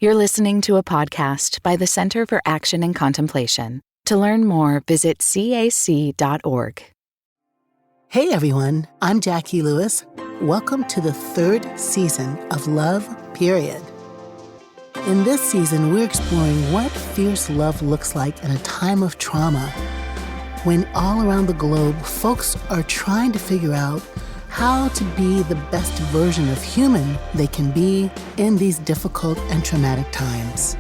You're listening to a podcast by the Center for Action and Contemplation. To learn more, visit cac.org. Hey everyone, I'm Jacqui Lewis. Welcome to the third season of Love, Period. In this season, we're exploring what fierce love looks like in a time of trauma, when all around the globe, folks are trying to figure out how to be the best version of human they can be in these difficult and traumatic times.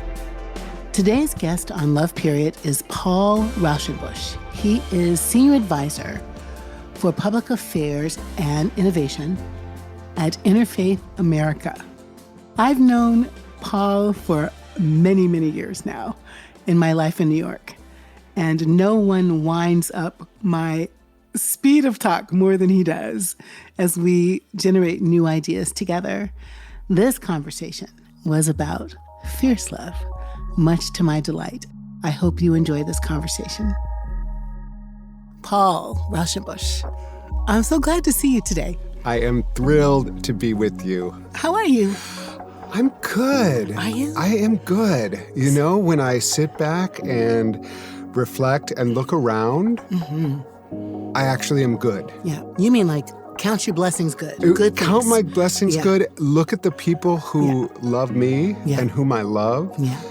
Today's guest on Love, Period is Paul Rauschenbush. He is Senior Advisor for Public Affairs and Innovation at Interfaith America. I've known Paul for many, many years now in my life in New York, and no one winds up my speed of talk more than he does as we generate new ideas together. This conversation was about fierce love, much to my delight. I hope you enjoy this conversation. Paul Raushenbush, I'm so glad to see you today. I am thrilled to be with you. How are you? I'm good. Are you? I am good. You know, when I sit back and reflect and look around, I actually am good. Yeah. You mean like count your blessings good. Good count things. my blessings good. Look at the people who love me and whom I love. Yeah.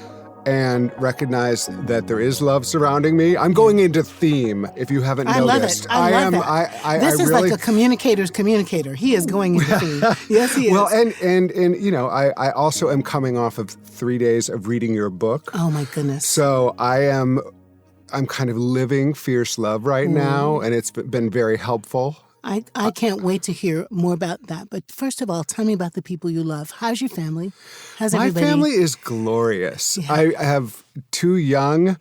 And recognize that there is love surrounding me. I'm going into theme, if you haven't noticed. I love it. This is like a communicator's communicator. He is going into theme. Yes, he is. Well, and you know, I also am coming off of 3 days of reading your book. Oh, my goodness. So I'm kind of living fierce love right now, and it's been very helpful. I can't wait to hear more about that. But first of all, tell me about the people you love. How's your family? How's everybody? My family is glorious. Yeah. I have 2 young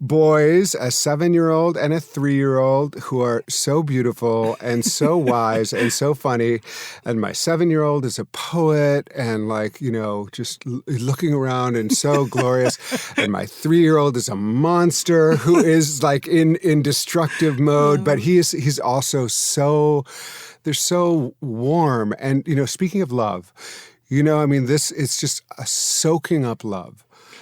boys, a 7-year-old and a 3-year-old, who are so beautiful and so wise and so funny. And my 7-year-old is a poet and just looking around and so glorious. And my 3-year-old is a monster who is like in destructive mode, but he's also they're so warm. And, speaking of love, it's just a soaking up love.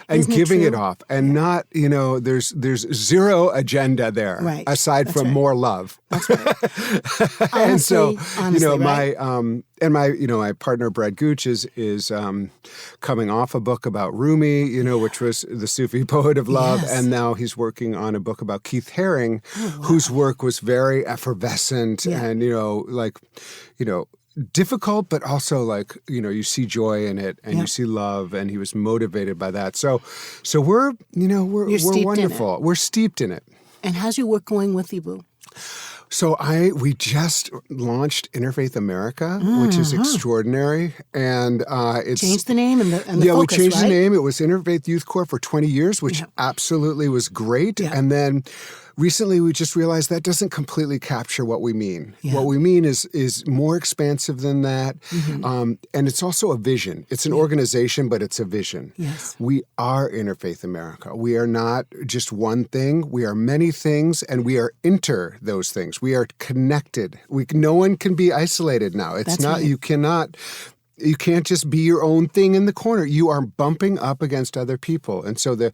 And Isn't giving it it off, and not, there's zero agenda there, aside from more love. That's right. And so, honestly, my partner Brad Gooch is coming off a book about Rumi, which was the Sufi poet of love, and now he's working on a book about Keith Haring, whose work was very effervescent and difficult, but also you see joy in it, and you see love, and he was motivated by that. So we're wonderful. We're steeped in it. And how's your work going with you, Boo? So we just launched Interfaith America, which is extraordinary, and it's changed the name and the focus, we changed the name. It was Interfaith Youth Corps for 20 years, which absolutely was great, and then recently we just realized that doesn't completely capture what we mean. Yeah. What we mean is more expansive than that, and it's also a vision. It's an organization, but it's a vision. Yes. We are Interfaith America. We are not just one thing. We are many things, and we are inter those things. We are connected. No one can be isolated now. It's That's not. right. You can't just be your own thing in the corner. You are bumping up against other people. And so the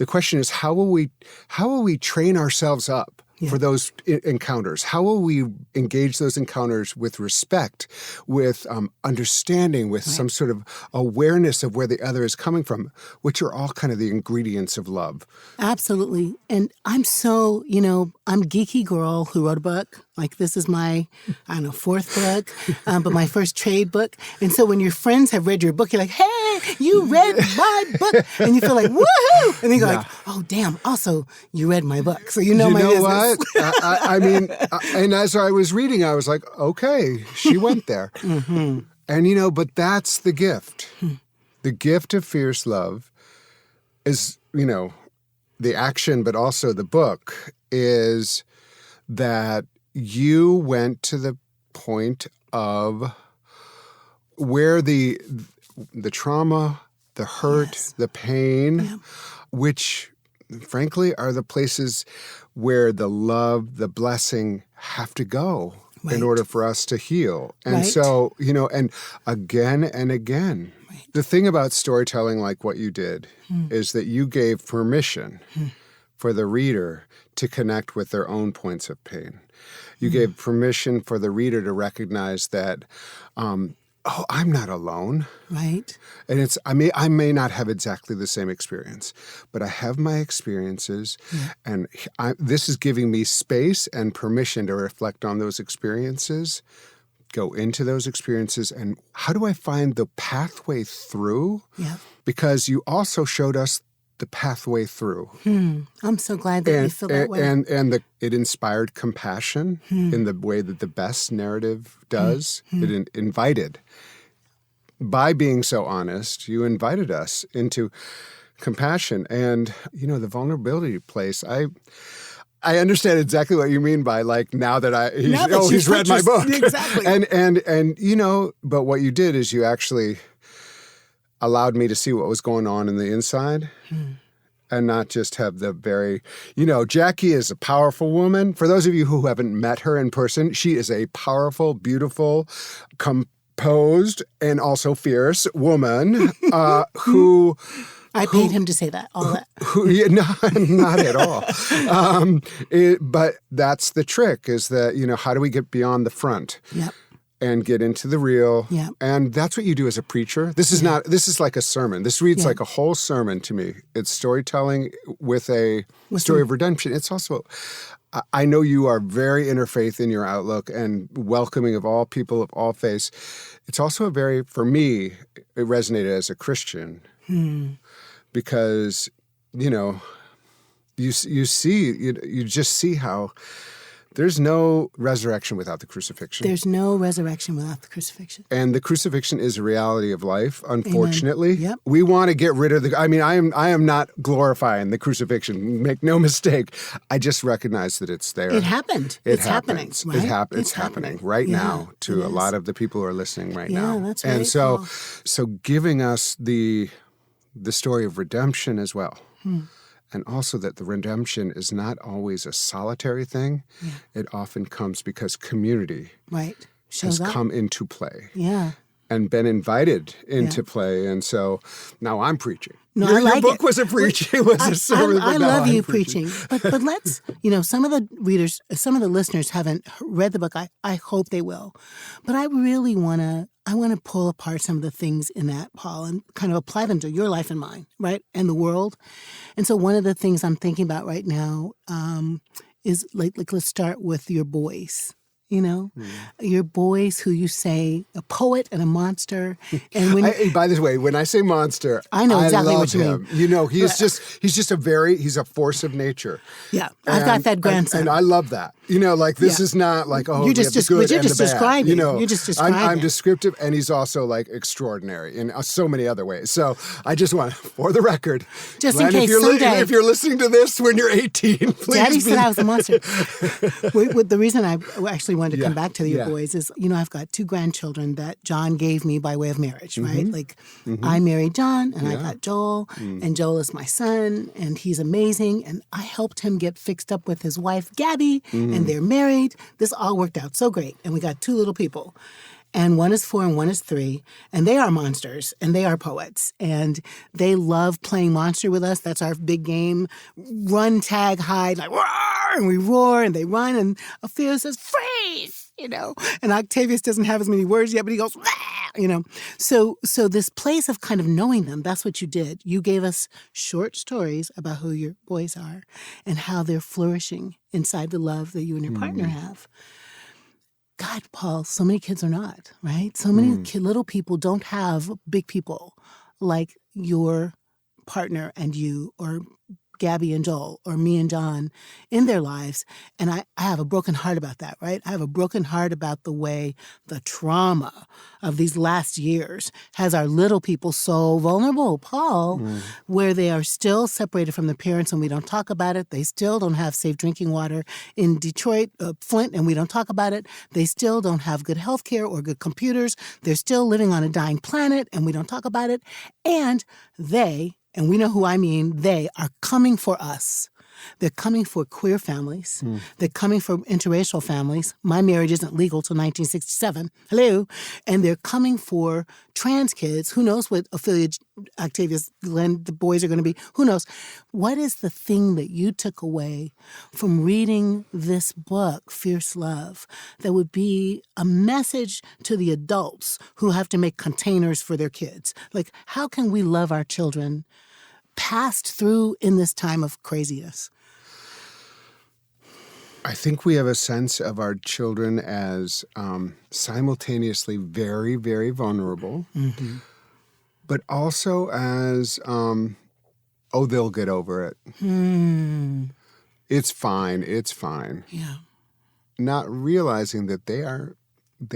question is, how will we train ourselves up for those encounters? How will we engage those encounters with respect, with understanding, with some sort of awareness of where the other is coming from, which are all kind of the ingredients of love. Absolutely. And I'm so, I'm a geeky girl who wrote a book. Like, this is my, 4th book, but my first trade book. And so when your friends have read your book, you're like, hey, you read my book. And you feel like, woohoo! And you go like, oh, damn, also, you read my book. So my business. What? And as I was reading, I was like, okay, she went there. And, but that's the gift. The gift of fierce love is, the action, but also the book is that you went to the point of where the trauma, the hurt, the pain, which frankly are the places where the love, the blessing have to go in order for us to heal. And so, and again and again, The thing about storytelling like what you did is that you gave permission for the reader to connect with their own points of pain. You gave permission for the reader to recognize that, I'm not alone. Right. And I may not have exactly the same experience, but I have my experiences, and this is giving me space and permission to reflect on those experiences, go into those experiences, and how do I find the pathway through? Yeah. Because you also showed us the pathway through. I'm so glad that you feel that way. And it inspired compassion in the way that the best narrative does. It invited. By being so honest, you invited us into compassion. And, the vulnerability place, I understand exactly what you mean by, like, now that he's read my book. Exactly. And but what you did is you actually allowed me to see what was going on in the inside and not just have the very, Jacqui is a powerful woman. For those of you who haven't met her in person, she is a powerful, beautiful, composed, and also fierce woman who... I paid him to say that, all that. Not at all. But that's the trick is that, how do we get beyond the front? Yep. And get into the real. Yeah. And that's what you do as a preacher. This is like a sermon. This reads like a whole sermon to me. It's storytelling with a story of redemption. It's also, I know you are very interfaith in your outlook and welcoming of all people of all faiths. It's also for me, it resonated as a Christian because, you just see how there's no resurrection without the crucifixion. There's no resurrection without the crucifixion. And the crucifixion is a reality of life, unfortunately. Amen. Yep. We want to get rid of I am not glorifying the crucifixion. Make no mistake. I just recognize that it's there. It happened. It's happening, right? It's happening right now to a lot of the people who are listening right now. Yeah, that's right. And so giving us the story of redemption as well. And also that the redemption is not always a solitary thing. Yeah. It often comes because community has come into play. Yeah. And been invited into play. And so now I'm preaching. No, your book was a preaching. It was a sermon. I love you preaching. But let's, some of the readers, some of the listeners haven't read the book. I hope they will. But I really want to pull apart some of the things in that, Paul, and kind of apply them to your life and mine, right? And the world. And so one of the things I'm thinking about right now is like let's start with your boys. Your boys who you say a poet and a monster. And by the way, when I say monster, I know exactly what you mean. He's just he's a force of nature. Yeah, I've got that grandson. And I love that. This is not like, you're just describing. You're just describing. I'm descriptive, and he's also like extraordinary in so many other ways. So I just want, for the record, just in case someday, if you're listening to this when you're 18, please. Daddy said I was a monster. The reason I actually wanted to come back to your boys is, I've got 2 grandchildren that John gave me by way of marriage, right? Like I married John and I got Joel, and Joel is my son, and he's amazing, and I helped him get fixed up with his wife, Gabby, and they're married. This all worked out so great, and we got 2 little people. And one is 4 and one is 3, and they are monsters, and they are poets, and they love playing monster with us. That's our big game. Run, tag, hide, like, roar, and we roar, and they run, and Ophelia says, freeze, and Octavius doesn't have as many words yet, but he goes, rah, So this place of kind of knowing them, that's what you did. You gave us short stories about who your boys are and how they're flourishing inside the love that you and your partner have. God, Paul, so many kids are not, right? So many little people don't have big people like your partner and you, or Gabby and Joel, or me and John in their lives. And I have a broken heart about that, right? I have a broken heart about the way the trauma of these last years has our little people so vulnerable, Paul, where they are still separated from their parents and we don't talk about it. They still don't have safe drinking water in Detroit, Flint, and we don't talk about it. They still don't have good health care or good computers. They're still living on a dying planet and we don't talk about it. And they, and we know who I mean, they are coming for us They're coming for queer families. They're coming for interracial families. My marriage isn't legal till 1967. Hello. And they're coming for trans kids. Who knows what Ophelia, Octavius, Glenn, the boys are going to be? Who knows? What is the thing that you took away from reading this book, Fierce Love, that would be a message to the adults who have to make containers for their kids? Like, how can we love our children passed through in this time of craziness? I think we have a sense of our children as simultaneously very, very vulnerable, but also as, they'll get over it. It's fine. It's fine. Yeah. Not realizing that they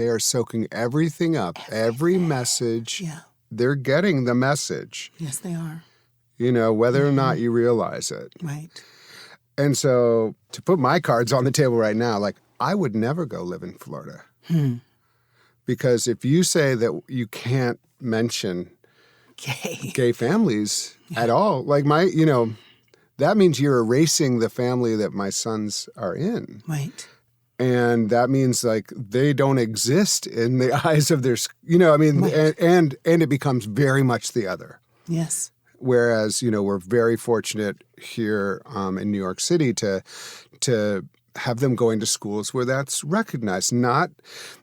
are soaking everything up, every message. Yeah. They're getting the message. Yes, they are. Whether or not you realize it. Right. And so to put my cards on the table right now, like, I would never go live in Florida. Because if you say that you can't mention gay families at all, like that means you're erasing the family that my sons are in. Right. And that means, like, they don't exist in the eyes of their, right. and it becomes very much the other. Yes. Whereas, we're very fortunate here in New York City to have them going to schools where that's recognized. Not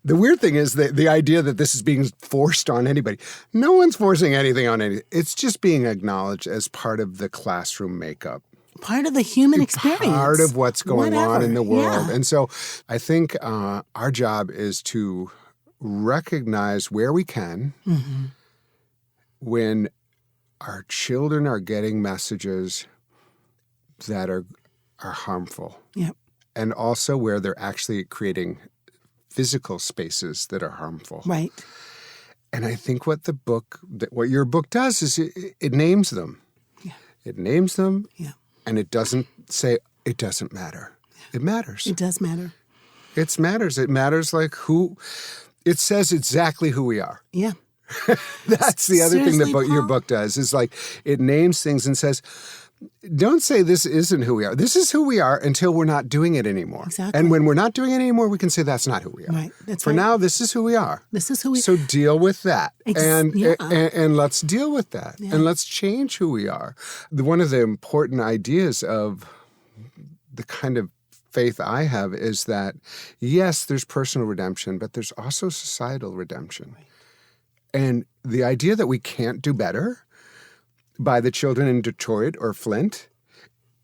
the weird thing is the idea that this is being forced on anybody. No one's forcing anything on anybody. It's just being acknowledged as part of the classroom makeup. Part of the human experience. Part of what's going on in the world. Yeah. And so I think our job is to recognize where we can when our children are getting messages that are harmful. Yep. And also where they're actually creating physical spaces that are harmful. Right. And I think what your book does is it names them. Yeah. It names them. Yeah. And it doesn't say it doesn't matter. Yeah. It matters. It does matter. It matters. It matters like who. It says exactly who we are. Yeah. That's the other thing that Seriously, your Paul? book does is, like, it names things and says, don't say this isn't who we are. This is who we are until we're not doing it anymore. Exactly. And when we're not doing it anymore, we can say that's not who we are. Right. That's For right. now, this is who we are. This is who we are. So deal with that. Yeah. And let's deal with that. Yeah. And let's change who we are. One of the important ideas of the kind of faith I have is that, yes, there's personal redemption, but there's also societal redemption. Right. And the idea that we can't do better by the children in Detroit or Flint,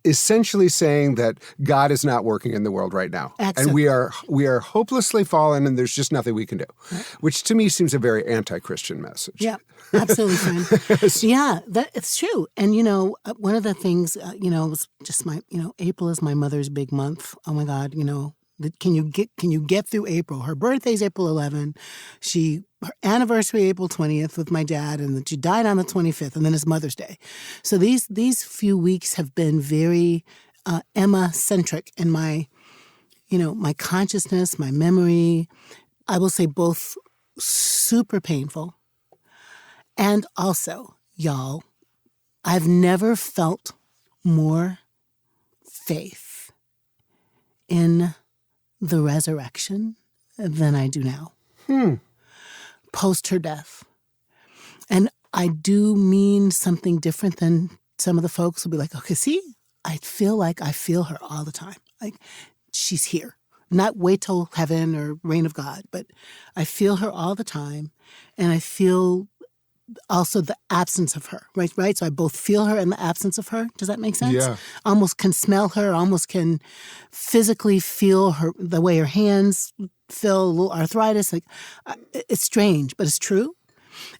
essentially saying that God is not working in the world right now. Excellent. And we are hopelessly fallen and there's just nothing we can do, right. Which to me seems a very anti-Christian message. Yeah, absolutely fine. Yeah, it's true. And, one of the things, it was just April is my mother's big month. Oh, my God, can you get through April? Her birthday's April 11. Her anniversary April 20th with my dad, and then she died on the 25th, and then it's Mother's Day. So these few weeks have been very Emma-centric in my, my consciousness, my memory. I will say both super painful, and also, y'all, I've never felt more faith in the resurrection than I do now. Post her death. And I do mean something different than some of the folks will be like, okay, see, I feel her all the time. Like, she's here. Not wait till heaven or reign of God, but I feel her all the time. And I feel also the absence of her, right? So I both feel her and the absence of her. Does that make sense? Yeah. Almost can smell her, almost can physically feel her, the way her hands feel, a little arthritis. Like, it's strange, but it's true.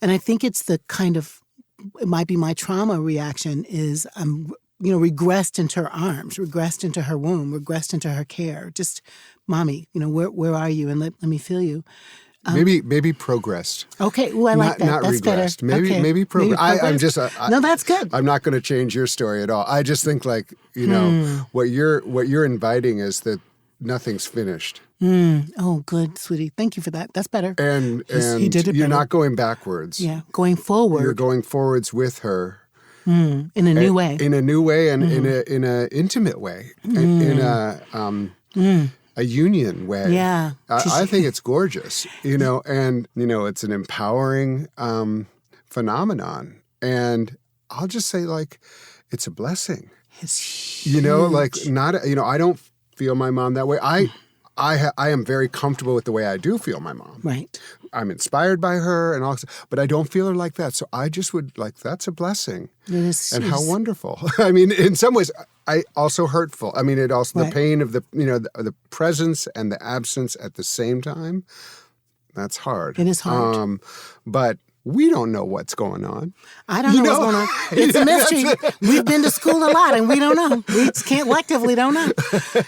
And I think it's the kind of, it might be my trauma reaction is I'm, regressed into her arms, regressed into her womb, regressed into her care. Just, mommy, where are you? And let me feel you. Maybe progressed. Okay, well, I like that. Not that's regressed. Better. Maybe progressed. I'm just no, that's good. I'm not going to change your story at all. I just think, like, what you're inviting is that nothing's finished. Oh, good, sweetie. Thank you for that. That's better. And he did it you're better. not going backwards. Yeah, going forward. You're going forwards with her. In a new way. In a new way and in a intimate way. In a union way. Yeah. I think it's gorgeous, and, it's an empowering phenomenon. And I'll just say, like, it's a blessing. It's huge. I don't feel my mom that way. I am very comfortable with the way I do feel my mom. Right. I'm inspired by her and all, but I don't feel her like that. So I just would that's a blessing. And how wonderful. I mean, in some ways, also hurtful. I mean, it also the pain of the presence and the absence at the same time. That's hard. It is hard. But we don't know what's going on. I don't know what's going on. It's a mystery. We've been to school a lot, and we don't know. We collectively don't know.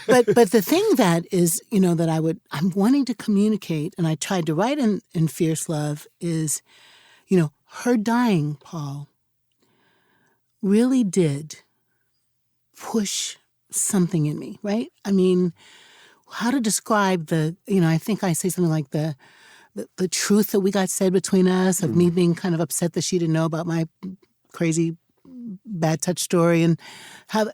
But the thing that is, that I'm wanting to communicate, and I tried to write in Fierce Love is, her dying, Paul, really did push something in me, right? I mean, how to describe I think I say something like the truth that we got said between us, of me being kind of upset that she didn't know about my crazy bad touch story, and how,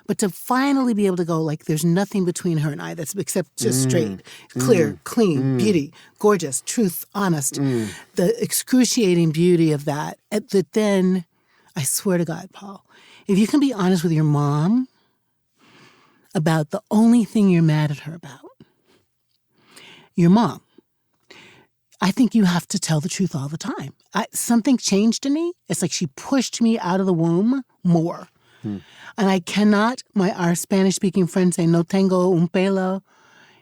but to finally be able to go, like, there's nothing between her and I that's except just straight, clear, clean, beauty, gorgeous, truth, honest, the excruciating beauty of that. That then, I swear to God, Paul, if you can be honest with your mom about the only thing you're mad at her about, your mom, I think you have to tell the truth all the time. Something changed in me. It's like she pushed me out of the womb more. And I cannot, our Spanish-speaking friends say, no tengo un pelo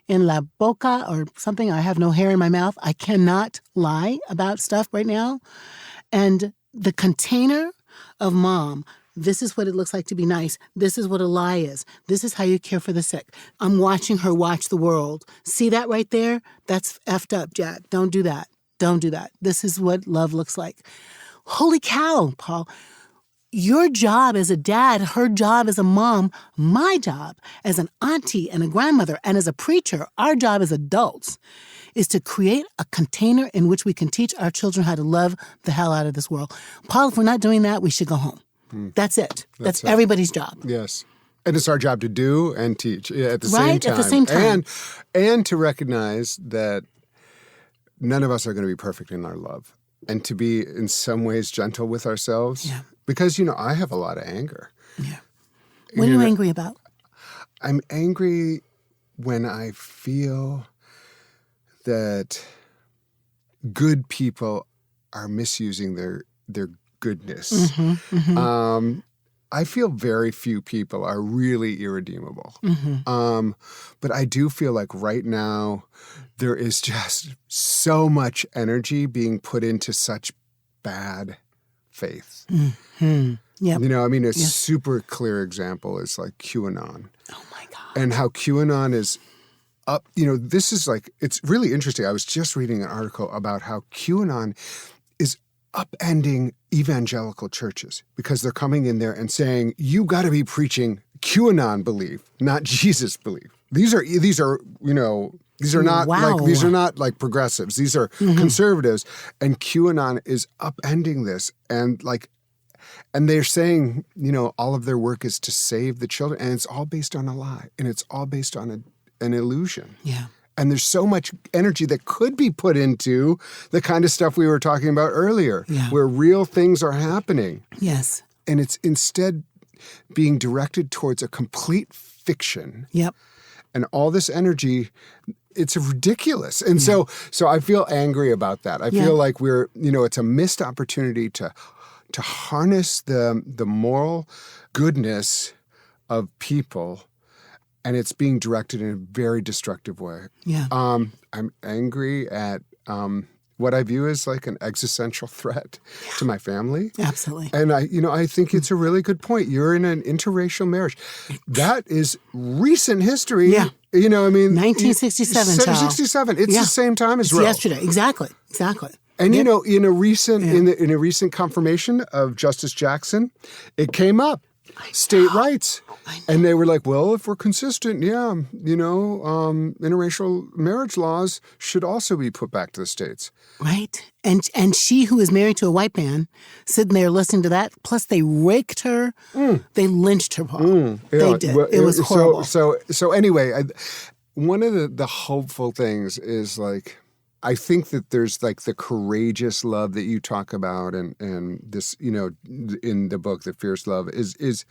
en la boca, or something. I have no hair in my mouth. I cannot lie about stuff right now. And the container of mom, this is what it looks like to be nice. This is what a lie is. This is how you care for the sick. I'm watching her watch the world. See that right there? That's effed up, Jack. Don't do that. Don't do that. This is what love looks like. Holy cow, Paul. Your job as a dad, her job as a mom, my job as an auntie and a grandmother and as a preacher, our job as adults is to create a container in which we can teach our children how to love the hell out of this world. Paul, if we're not doing that, we should go home. That's it. That's everybody's job. Yes. And it's our job to do and teach at the same time. Right, at the same time. And to recognize that none of us are going to be perfect in our love. And to be, in some ways, gentle with ourselves. Yeah. Because, I have a lot of anger. Yeah. What are you angry about? I'm angry when I feel that good people are misusing their goodness. I feel very few people are really irredeemable. But I do feel like right now there is just so much energy being put into such bad faith. Yep. A super clear example is like QAnon. Oh my God. And how QAnon is up, this is like, it's really interesting. I was just reading an article about how QAnon is upending evangelical churches because they're coming in there and saying, you got to be preaching QAnon belief, not Jesus belief. These are not like progressives. These are conservatives, and QAnon is upending this, and they're saying, all of their work is to save the children, and it's all based on a lie, and it's all based on an illusion. Yeah. And there's so much energy that could be put into the kind of stuff we were talking about earlier, where real things are happening. Yes. And it's instead being directed towards a complete fiction. Yep. And all this energy, it's ridiculous. And so I feel angry about that. I feel like it's a missed opportunity to harness the moral goodness of people, and it's being directed in a very destructive way. Yeah. I'm angry at what I view as like an existential threat to my family. Absolutely. And I think it's a really good point. You're in an interracial marriage. That is recent history. Yeah. 1967, 1967. It's the same time as Roe. Yesterday. Exactly. And in a recent confirmation of Justice Jackson, it came up. state rights. I know. And they were like, well, if we're consistent, interracial marriage laws should also be put back to the states. Right? And she, who is married to a white man, sitting there listening to that, plus they raked her. They lynched her, Paul. They did. Well, it was horrible. So anyway, one of the hopeful things is like, I think that there's like the courageous love that you talk about and this, in the book, the fierce love is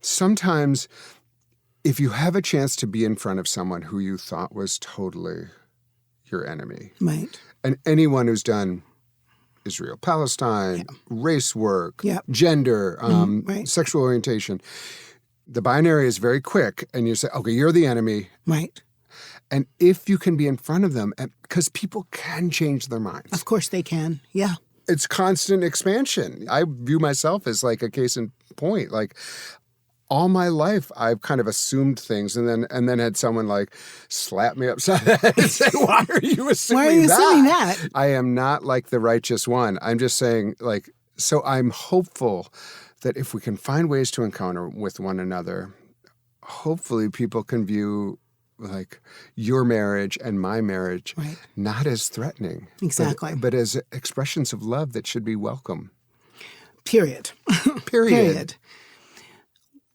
sometimes if you have a chance to be in front of someone who you thought was totally your enemy. Right. And anyone who's done Israel, Palestine, race work, gender, sexual orientation, the binary is very quick and you say, okay, you're the enemy. Right. And if you can be in front of them, because people can change their minds. Of course they can. Yeah. It's constant expansion. I view myself as like a case in point. Like all my life, I've kind of assumed things and then had someone like slap me upside the head and say, why are you assuming that? I am not like the righteous one. I'm just saying like, so I'm hopeful that if we can find ways to encounter with one another, hopefully people can view like your marriage and my marriage, not as threatening. Exactly. But as expressions of love that should be welcome. Period.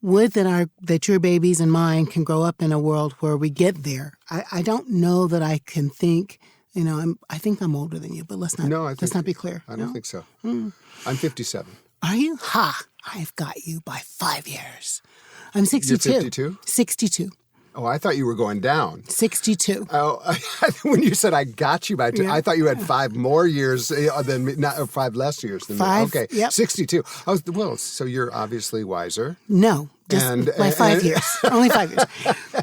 Would that your babies and mine can grow up in a world where we get there. I don't know that I can think, I think I'm older than you, but let's not be clear. I don't think so. I'm 57. Are you? Ha! I've got you by 5 years. I'm 62. You're 52? 62. Oh, I thought you were going down. 62. Oh, when you said I got you by 2, I thought you had 5 more years than me, not 5 less years than 5, me. Okay, yep. 62. So you're obviously wiser. No, just by 5 years. Only 5 years.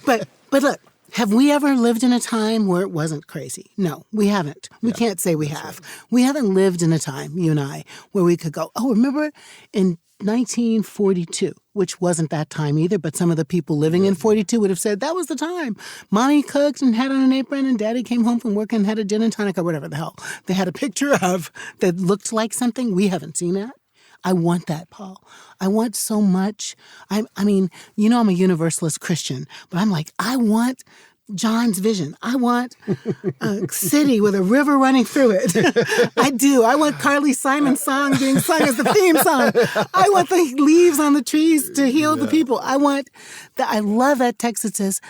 But look, have we ever lived in a time where it wasn't crazy? No, we haven't. We can't say we have. Right. We haven't lived in a time, you and I, where we could go, oh, remember in 1942, which wasn't that time either, but some of the people living in 42 would have said that was the time. Mommy cooked and had on an apron and Daddy came home from work and had a gin and tonic or whatever the hell they had a picture of that looked like something. We haven't seen that. I want that, Paul. I want so much. I mean, I'm a universalist Christian, but I'm like, I want John's vision. I want a city with a river running through it. I do. I want Carly Simon's song being sung as the theme song. I want the leaves on the trees to heal the people. I love that text that says,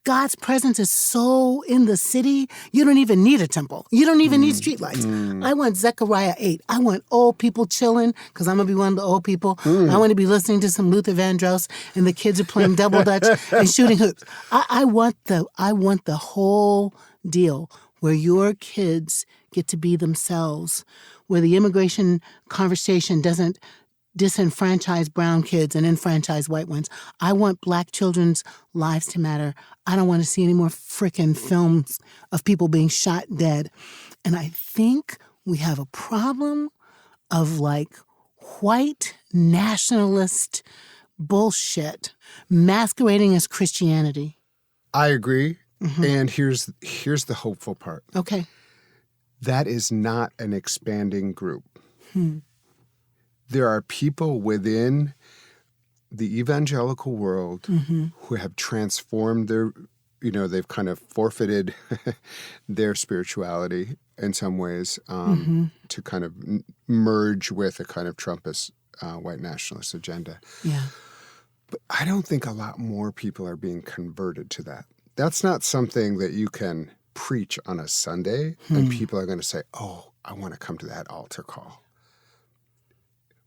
God's presence is so in the city, you don't even need a temple. You don't even need streetlights. I want Zechariah 8. I want old people chilling, because I'm going to be one of the old people. I want to be listening to some Luther Vandross, and the kids are playing double dutch and shooting hoops. I want the whole deal where your kids get to be themselves, where the immigration conversation doesn't disenfranchise brown kids and enfranchise white ones. I want Black children's lives to matter. I don't want to see any more frickin' films of people being shot dead. And I think we have a problem of like white nationalist bullshit masquerading as Christianity. I agree. And here's the hopeful part. Okay. That is not an expanding group. There are people within the evangelical world who have transformed they've kind of forfeited their spirituality in some ways to kind of merge with a kind of Trumpist white nationalist agenda. Yeah. But I don't think a lot more people are being converted to that. That's not something that you can preach on a Sunday and people are going to say, oh, I want to come to that altar call.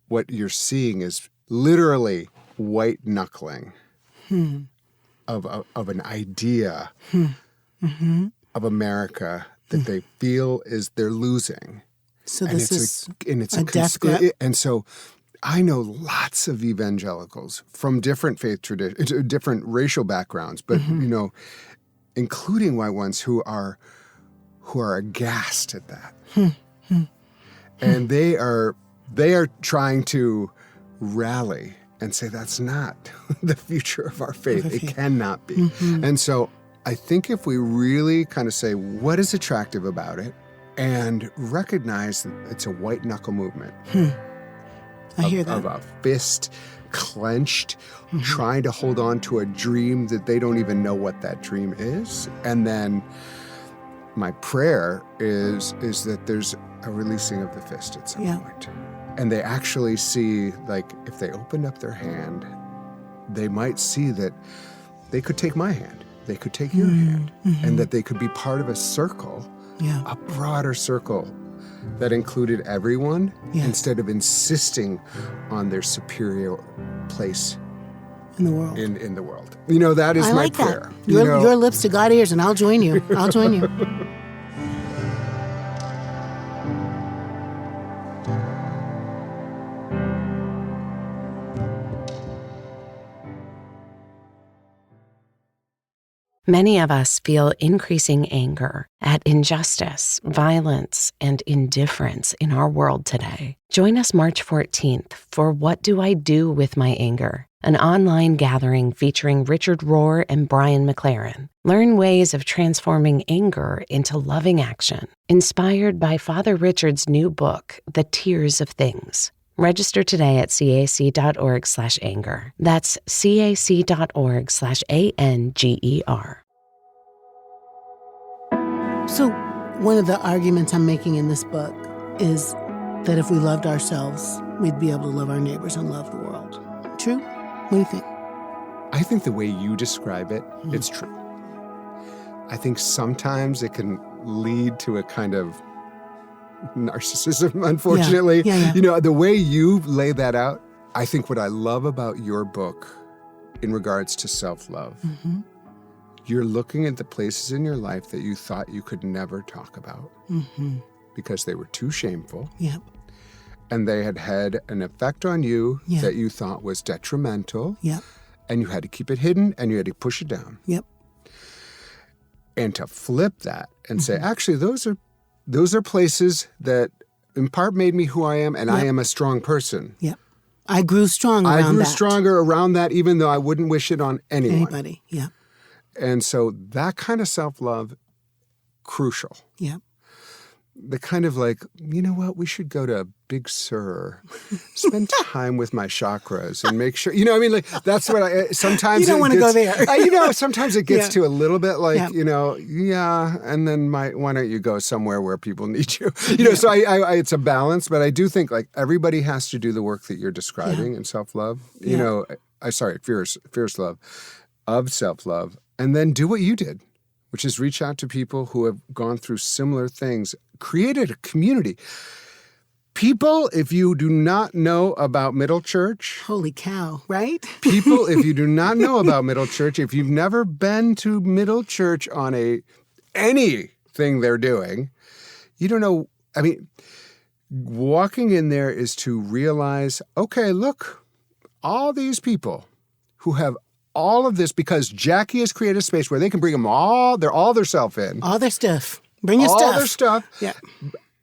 What you're seeing is literally white knuckling of an idea of America that they feel is they're losing. So this is a death grip? And so I know lots of evangelicals from different faith traditions, different racial backgrounds, but including white ones who are aghast at that. And they are trying to rally and say that's not the future of our faith. It cannot be. And so I think if we really kind of say what is attractive about it and recognize that it's a white knuckle movement I hear that. Of a fist clenched, trying to hold on to a dream that they don't even know what that dream is. And then my prayer is that there's a releasing of the fist at some point. And they actually see, like, if they opened up their hand, they might see that they could take my hand, they could take your hand, and that they could be part of a circle, a broader circle that included everyone instead of insisting on their superior place in the world. In the world. You know, that is my prayer. That. Your lips to God ears, and I'll join you. I'll join you. Many of us feel increasing anger at injustice, violence, and indifference in our world today. Join us March 14th for What Do I Do With My Anger? An online gathering featuring Richard Rohr and Brian McLaren. Learn ways of transforming anger into loving action. Inspired by Father Richard's new book, The Tears of Things. Register today at cac.org/anger. That's cac.org/ANGER. So one of the arguments I'm making in this book is that if we loved ourselves, we'd be able to love our neighbors and love the world. True? What do you think? I think the way you describe it, it's true. I think sometimes it can lead to a kind of narcissism, unfortunately. You know, the way you lay that out, I think what I love about your book in regards to self-love, you're looking at the places in your life that you thought you could never talk about because they were too shameful. And they had had an effect on you that you thought was detrimental. And you had to keep it hidden and you had to push it down. And to flip that and say, actually, those are places that in part made me who I am, and I am a strong person. I grew strong around that. I grew stronger around that, even though I wouldn't wish it on anyone. Anybody, And so that kind of self-love, crucial. The kind of like, you know what, we should go to Big Sur, spend time with my chakras and make sure, you know, I mean, like, that's what I, sometimes you don't want to go there. You know, sometimes it gets to a little bit like, you know, and then why don't you go somewhere where people need you? You know, so I it's a balance, but I do think like everybody has to do the work that you're describing in self-love, you know, fierce love of self-love, and then do what you did, which is reach out to people who have gone through similar things, created a community. People, if you do not know about Middle Church. Holy cow, right? People, if you do not know about Middle Church, if you've never been to Middle Church on anything they're doing, you don't know. I mean, walking in there is to realize, okay, look, all these people who have all of this, because Jacqui has created a space where they can bring them all their self in. All their stuff. Bring your stuff. All their stuff.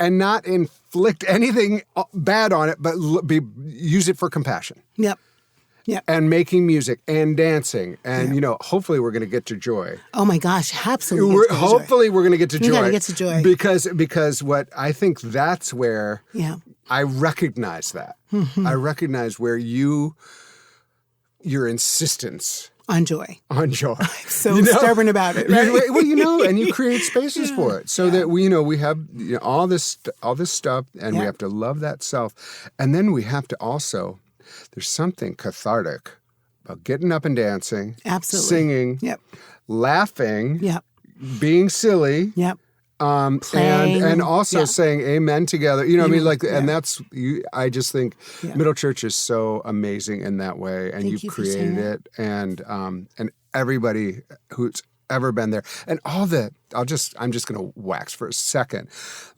And not inflict anything bad on it, but use it for compassion. And making music and dancing. And, you know, hopefully we're going to get to joy. Oh, my gosh. Absolutely. Hopefully we're going to get to joy. You got to get to joy. Because what I think that's where I recognize that. I recognize where your insistence on joy. I'm so stubborn about it, right? Well, you know, and you create spaces for it so that we have all this stuff, and we have to love that self, and then we have to also. There's something cathartic about getting up and dancing, singing, laughing, being silly, and also saying amen together. You know what I mean? Like, and that's I just think Middle Church is so amazing in that way, and you've created it, and everybody who's ever been there, and all that. I'm just going to wax for a second.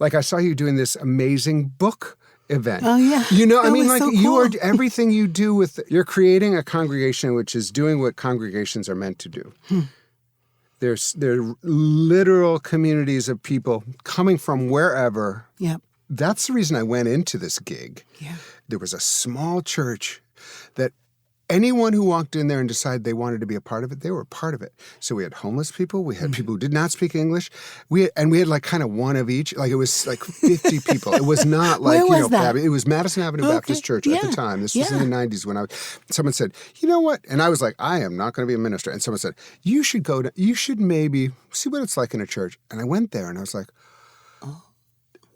Like I saw you doing this amazing book event. Oh yeah. You know, I mean, like so cool. You are everything you do with. You're creating a congregation which is doing what congregations are meant to do. There are literal communities of people coming from wherever. That's the reason I went into this gig. There was a small church that anyone who walked in there and decided they wanted to be a part of it, they were a part of it. So we had homeless people. We had people who did not speak English. We had like kind of one of each. Like it was like 50 people. It was not like, Where was that? it was Madison Avenue Baptist Church at the time. This was in the 90s when someone said, you know what? And I was like, I am not going to be a minister. And someone said, you should maybe see what it's like in a church. And I went there and I was like,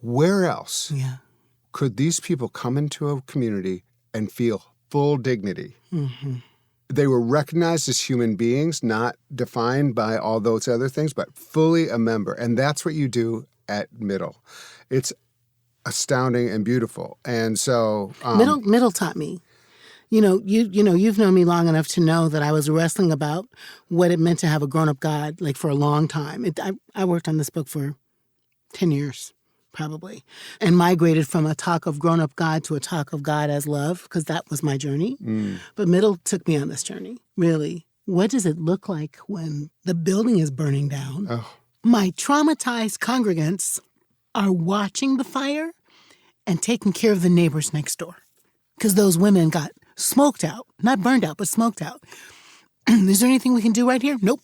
where else could these people come into a community and feel full dignity? Mm-hmm. They were recognized as human beings, not defined by all those other things, but fully a member. And that's what you do at Middle. It's astounding and beautiful. And so Middle taught me. You've known me long enough to know that I was wrestling about what it meant to have a grown-up God, like for a long time. I worked on this book for 10 years. Probably, and migrated from a talk of grown-up God to a talk of God as love, because that was my journey. But Middle took me on this journey, really. What does it look like when the building is burning down? Oh. My traumatized congregants are watching the fire and taking care of the neighbors next door, because those women got smoked out, not burned out, but smoked out. Is there anything we can do right here? Nope.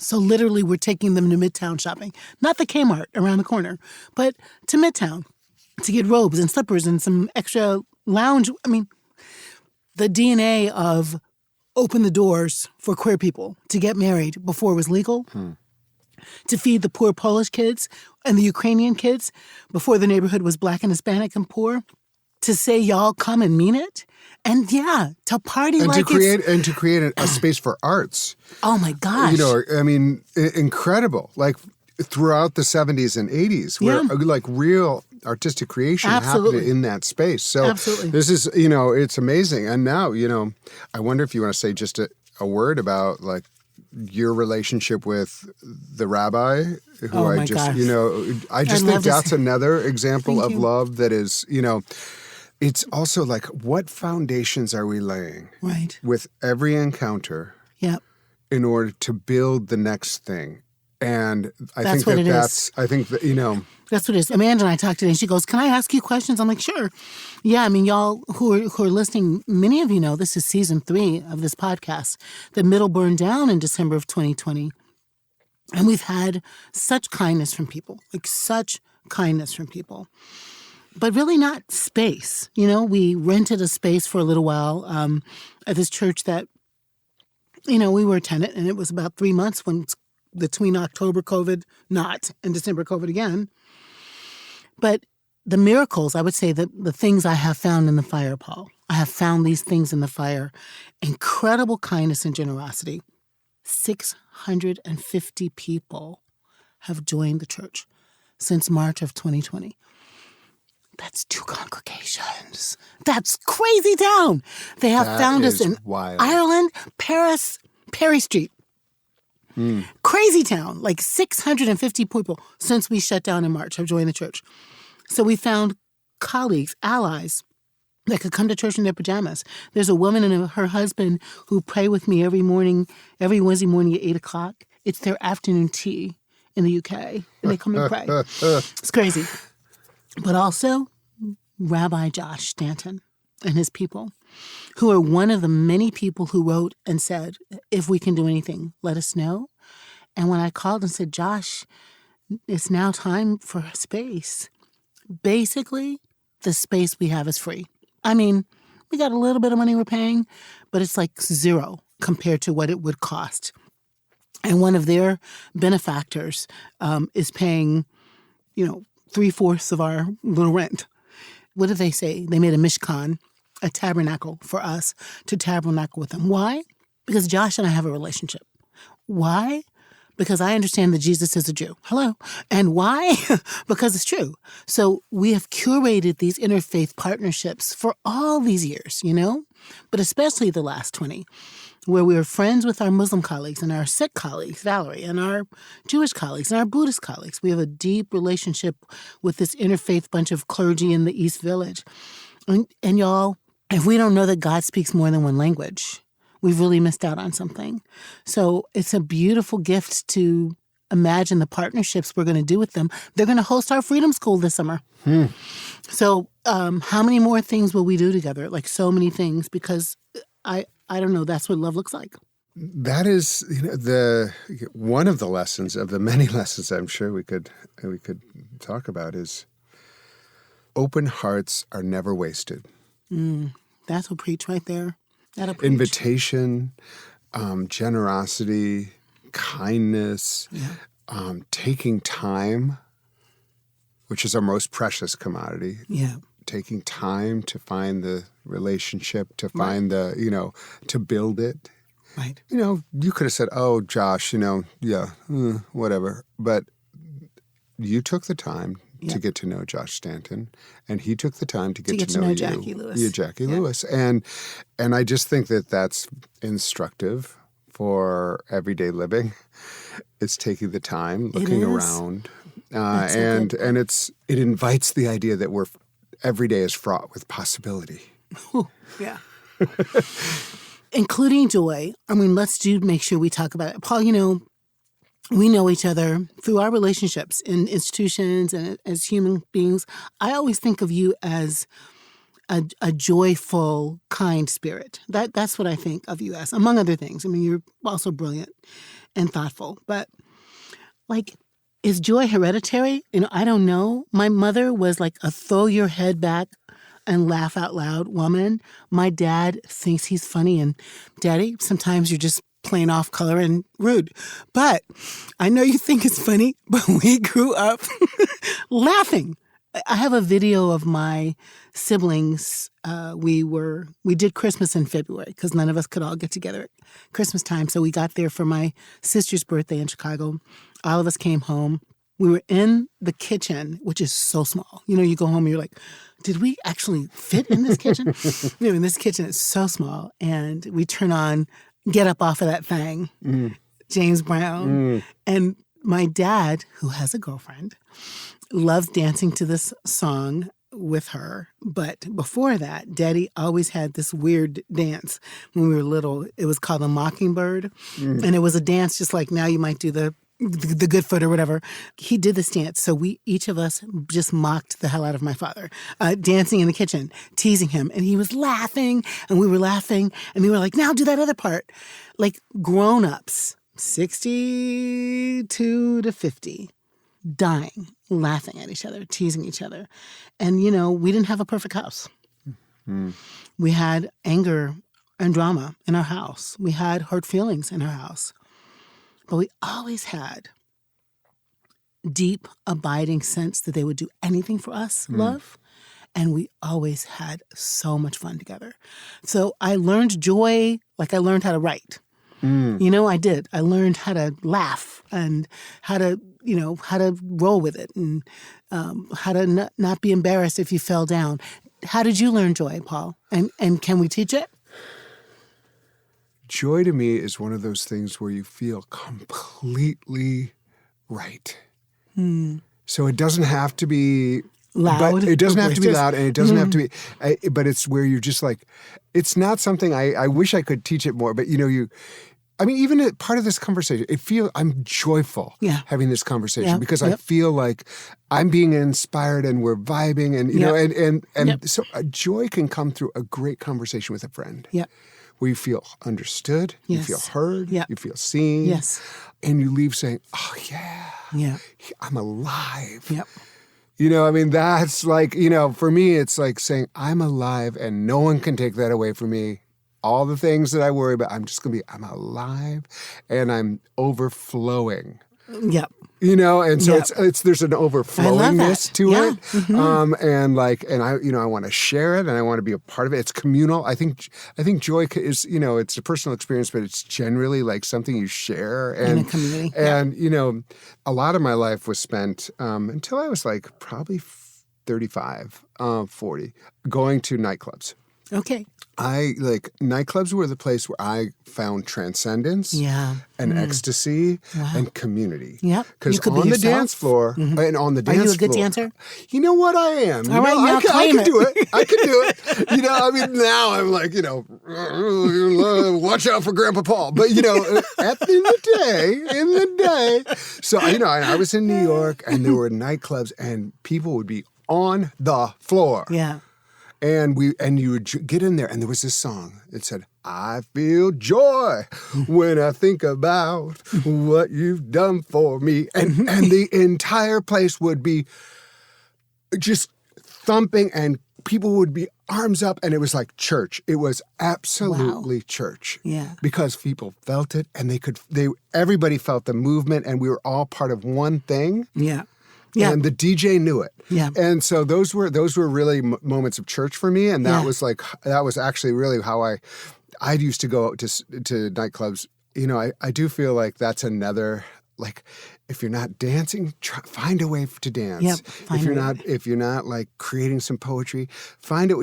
So literally we're taking them to Midtown shopping. Not the Kmart around the corner, but to Midtown to get robes and slippers and some extra lounge. I mean, the DNA of open the doors for queer people to get married before it was legal, to feed the poor Polish kids and the Ukrainian kids before the neighborhood was Black and Hispanic and poor, to say y'all come and mean it. And to party and like to create a space for arts. Oh my gosh! Incredible. Like throughout the 70s and 80s, where like real artistic creation happened in that space. So this is it's amazing. And now I wonder if you want to say just a word about like your relationship with the rabbi, who I just think that's another example of love that is It's also like, what foundations are we laying with every encounter in order to build the next thing? And I think that's what it is. Amanda and I talked today, and she goes, can I ask you questions? I'm like, sure. Yeah, I mean, y'all who are listening, many of you know this is season 3 of this podcast. The Middle burned down in December of 2020. And we've had such kindness from people, but really not space. We rented a space for a little while at this church that, we were a tenant, and it was about 3 months between October COVID not and December COVID again. But the miracles, I would say that the things I have found in the fire, Paul, I have found these things in the fire. Incredible kindness and generosity. 650 people have joined the church since March of 2020. That's 2 congregations. That's crazy town. They have found us in Ireland, Paris, Perry Street. Crazy town. Like 650 people since we shut down in March have joined the church. So we found colleagues, allies that could come to church in their pajamas. There's a woman and her husband who pray with me every Wednesday morning at 8 o'clock. It's their afternoon tea in the UK, and they come and pray. It's crazy. But also Rabbi Josh Stanton and his people, who are one of the many people who wrote and said, if we can do anything, let us know. And when I called and said, Josh, it's now time for a space. Basically, the space we have is free. I mean, we got a little bit of money we're paying, but it's like zero compared to what it would cost. And one of their benefactors is paying, 3/4 of our little rent. What did they say? They made a mishkan, a tabernacle for us to tabernacle with them. Why? Because Josh and I have a relationship. Why? Because I understand that Jesus is a Jew. Hello. And why? Because it's true. So we have curated these interfaith partnerships for all these years, but especially the last 20, where we are friends with our Muslim colleagues and our Sikh colleagues, Valerie, and our Jewish colleagues and our Buddhist colleagues. We have a deep relationship with this interfaith bunch of clergy in the East Village. And y'all, if we don't know that God speaks more than one language, we've really missed out on something. So it's a beautiful gift to imagine the partnerships we're going to do with them. They're going to host our Freedom School this summer. So how many more things will we do together? Like so many things, because I don't know, that's what love looks like. That is one of the lessons of the many lessons I'm sure we could talk about is open hearts are never wasted. That'll preach right there. That'll preach. Invitation, generosity, kindness, taking time, which is our most precious commodity. Yeah. Taking time to find the relationship, to find the, to build it. Right. You could have said, oh, Josh, whatever. But you took the time to get to know Josh Stanton, and he took the time to get to know you. Jacqui Lewis. Yeah, Jacqui Lewis. And I just think that that's instructive for everyday living. It's taking the time, looking around. And it invites the idea that every day is fraught with possibility. Yeah. Including joy. I mean, make sure we talk about it. Paul, we know each other through our relationships in institutions and as human beings. I always think of you as a joyful, kind spirit. That's what I think of you as, among other things. I mean, you're also brilliant and thoughtful. But, is joy hereditary? I don't know. My mother was like a throw your head back and laugh out loud woman. My dad thinks he's funny, and Daddy, sometimes you're just plain off color and rude. But I know you think it's funny, but we grew up laughing. I have a video of my siblings. We did Christmas in February because none of us could all get together at Christmas time. So we got there for my sister's birthday in Chicago. All of us came home. We were in the kitchen, which is so small. You go home and you're like, did we actually fit in this kitchen? In this kitchen, it's so small. And we turn on Get Up Off of That Thing, James Brown. And my dad, who has a girlfriend, loves dancing to this song with her. But before that, Daddy always had this weird dance when we were little. It was called the Mockingbird. And it was a dance just like now you might do the good foot or whatever. He did this dance. So each of us just mocked the hell out of my father, dancing in the kitchen, teasing him. And he was laughing and we were laughing. And we were like, now do that other part. Like grown-ups, 62 to 50, dying, laughing at each other, teasing each other. And, we didn't have a perfect house. We had anger and drama in our house. We had hurt feelings in our house. But we always had deep, abiding sense that they would do anything for us, love. And we always had so much fun together. So I learned joy like I learned how to write. I did. I learned how to laugh and how to roll with it and how to not be embarrassed if you fell down. How did you learn joy, Paul? And can we teach it? Joy to me is one of those things where you feel completely right. So it doesn't have to be loud. But it doesn't have to be loud, and it doesn't have to be. But it's where you're just like, it's not something I wish I could teach it more. But even part of this conversation, I'm joyful having this conversation because I feel like I'm being inspired and we're vibing, and so joy can come through a great conversation with a friend. Where you feel understood, you feel heard, you feel seen, and you leave saying, oh, I'm alive. That's like, for me, it's like saying I'm alive and no one can take that away from me. All the things that I worry about, I'm alive and I'm overflowing. And so there's an overflowingness to it. I want to share it and I want to be a part of it. It's communal. I think joy is, it's a personal experience, but it's generally like something you share. And, in a community. And, a lot of my life was spent until I was like probably 35, 40, going to nightclubs. Okay. Nightclubs were the place where I found transcendence and ecstasy and community. Because on the dance floor, and on the dance floor. Are you a good dancer? You know what I am. All right, now I can do it. I can do it. Now I'm like, watch out for Grandpa Paul. But, in the day. So, I was in New York and there were nightclubs and people would be on the floor. And you would get in there, and there was this song. It said, "I feel joy when I think about what you've done for me," and the entire place would be just thumping, and people would be arms up, and it was like church. It was absolutely church. Yeah. Because people felt it, and everybody felt the movement, and we were all part of one thing. Yeah. Yeah. And the DJ knew it. Yeah. And so those were really moments of church for me, and that was actually really how I used to go to nightclubs. You know, I do feel like that's another, like, if you're not dancing, find a way to dance. Yep, if you're not like creating some poetry, find a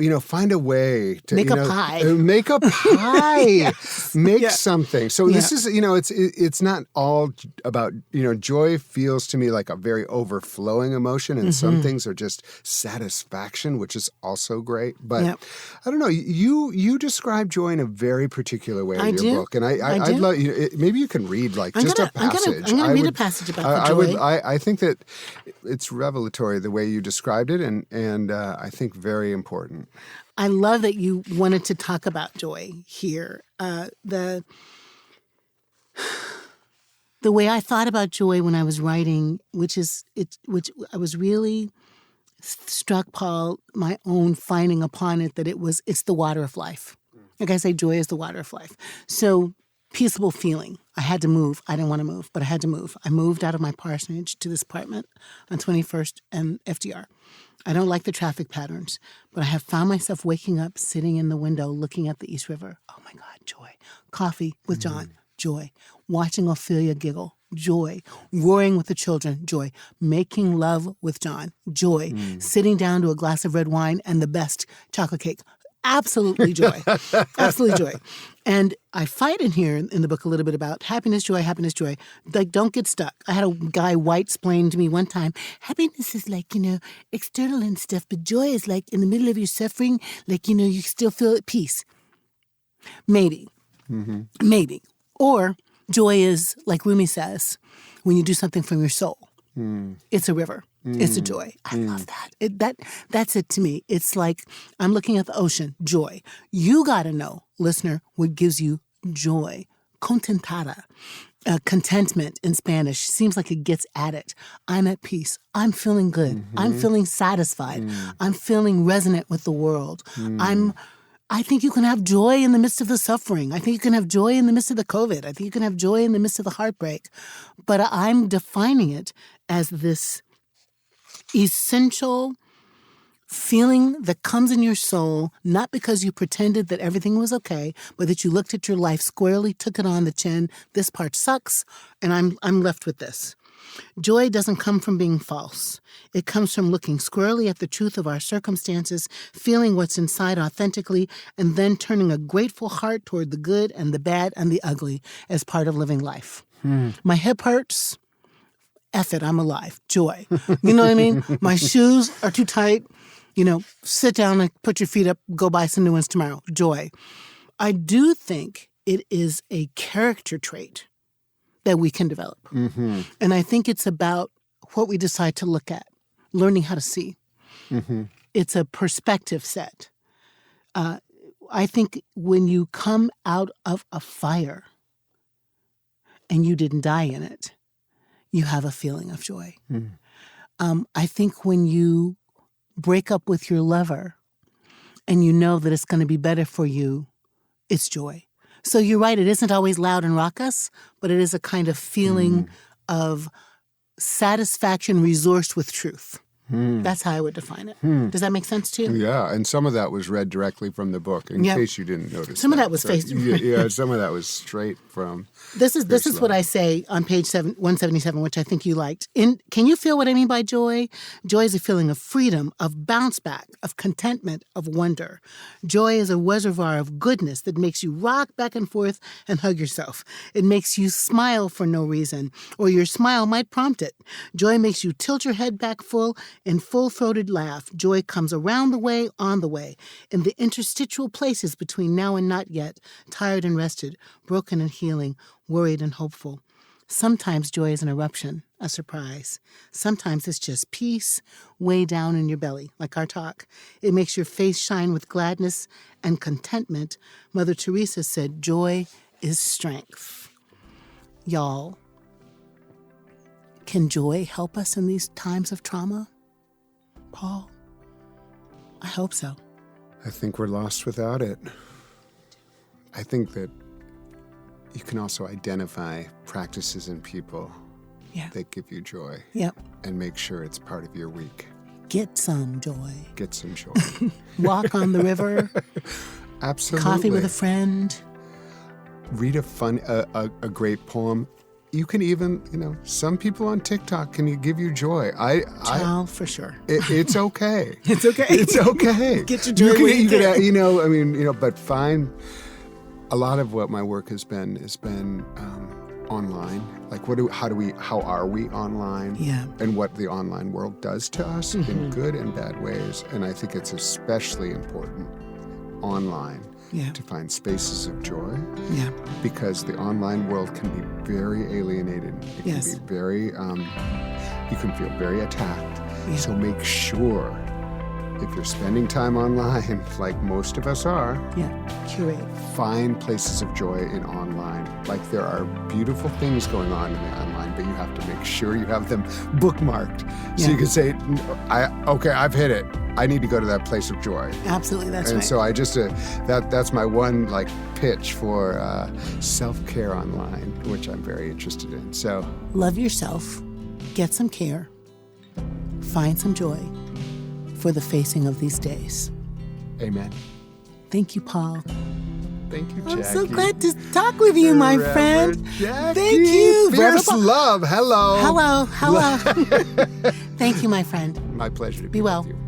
way to make a pie. Make a pie. Yes. Make something. So this is, it's not all about, joy feels to me like a very overflowing emotion, and some things are just satisfaction, which is also great. But I don't know, you describe joy in a very particular way in your book, and I'd love maybe you can read like just a passage. I'm going to read a passage about the joy. I think that it's revelatory the way you described it, and I think very important. I love that you wanted to talk about joy here. The way I thought about joy when I was writing, which I was really struck, Paul, my own finding upon it, that it's the water of life. Like I say, joy is the water of life. So peaceable feeling. I had to move. I didn't want to move, but I had to move. I moved out of my parsonage to this apartment on 21st and FDR. I don't like the traffic patterns, but I have found myself waking up, sitting in the window, looking at the East River. Oh my God, joy. Coffee with John, joy. Watching Ophelia giggle, joy. Roaring with the children, joy. Making love with John, joy. Sitting down to a glass of red wine and the best chocolate cake. Absolutely joy. Absolutely joy. And I fight in here in the book a little bit about happiness, joy. Like, don't get stuck. I had a guy white-splain to me one time, happiness is like, external and stuff, but joy is like in the middle of your suffering, like, you still feel at peace. Maybe. Maybe. Or joy is, like Rumi says, when you do something from your soul. It's a river. It's a joy. I love that. That's it to me. It's like I'm looking at the ocean, joy. You got to know, listener, what gives you joy. Contentada. Contentment in Spanish seems like it gets at it. I'm at peace. I'm feeling good. I'm feeling satisfied. I'm feeling resonant with the world. I think you can have joy in the midst of the suffering. I think you can have joy in the midst of the COVID. I think you can have joy in the midst of the heartbreak. But I'm defining it as this essential feeling that comes in your soul, not because you pretended that everything was okay, but that you looked at your life squarely, took it on the chin. This part sucks, and I'm left with this. Joy doesn't come from being false. It comes from looking squarely at the truth of our circumstances, feeling what's inside authentically, and then turning a grateful heart toward the good and the bad and the ugly as part of living life. My hip hurts. F it, I'm alive. Joy. You know what I mean? My shoes are too tight. Sit down and put your feet up, go buy some new ones tomorrow. Joy. I do think it is a character trait that we can develop. And I think it's about what we decide to look at, learning how to see. It's a perspective set. I think when you come out of a fire and you didn't die in it, you have a feeling of joy. I think when you break up with your lover and you know that it's going to be better for you, it's joy. So you're right, it isn't always loud and raucous, but it is a kind of feeling of satisfaction resourced with truth. That's how I would define it. Does that make sense to you? Yeah, and some of that was read directly from the book, in case you didn't notice. Some of that was faced. Yeah, some of that was straight from. This is what I say on page 177, which I think you liked. Can you feel what I mean by joy? Joy is a feeling of freedom, of bounce back, of contentment, of wonder. Joy is a reservoir of goodness that makes you rock back and forth and hug yourself. It makes you smile for no reason, or your smile might prompt it. Joy makes you tilt your head back full in full-throated laugh. Joy comes around the way, on the way, in the interstitial places between now and not yet, tired and rested, broken and healing, worried and hopeful. Sometimes joy is an eruption, a surprise. Sometimes it's just peace way down in your belly, like our talk. It makes your face shine with gladness and contentment. Mother Teresa said, joy is strength. Y'all, can joy help us in these times of trauma? Paul? I hope so. I think we're lost without it. I think that you can also identify practices in people that give you joy. Yep. And make sure it's part of your week. Get some joy. Get some joy. Walk on the river. Absolutely. Coffee with a friend. Read a great poem. You can even, some people on TikTok can give you joy. Child, for sure. It's okay. It's okay. It's okay. Get your joy where you can. But find a lot of what my work has been online. Like, how are we online? Yeah. And what the online world does to us in good and bad ways. And I think it's especially important online to find spaces of joy. Yeah. Because the online world can be very alienated. It can be very, you can feel very attacked. Yeah. So make sure, if you're spending time online, like most of us are, curate. Find places of joy in online. Like, there are beautiful things going on in the online, but you have to make sure you have them bookmarked. So you can say, I've hit it. I need to go to that place of joy. Absolutely, that's right. And so I just, that's my one pitch for self-care online, which I'm very interested in. So love yourself, get some care, find some joy for the facing of these days. Amen. Thank you, Paul. Thank you, Jacqui. I'm so glad to talk with you, my friend. Jacqui. Thank you. Fierce love. Hello. Hello. Thank you, my friend. My pleasure to be well. with you.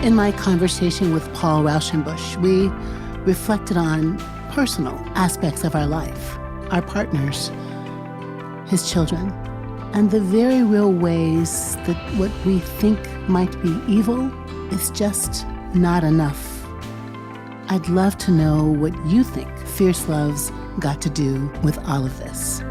In my conversation with Paul Raushenbush, we reflected on personal aspects of our life, our partners, his children, and the very real ways that what we think might be evil is just not enough. I'd love to know what you think Fierce Love's got to do with all of this.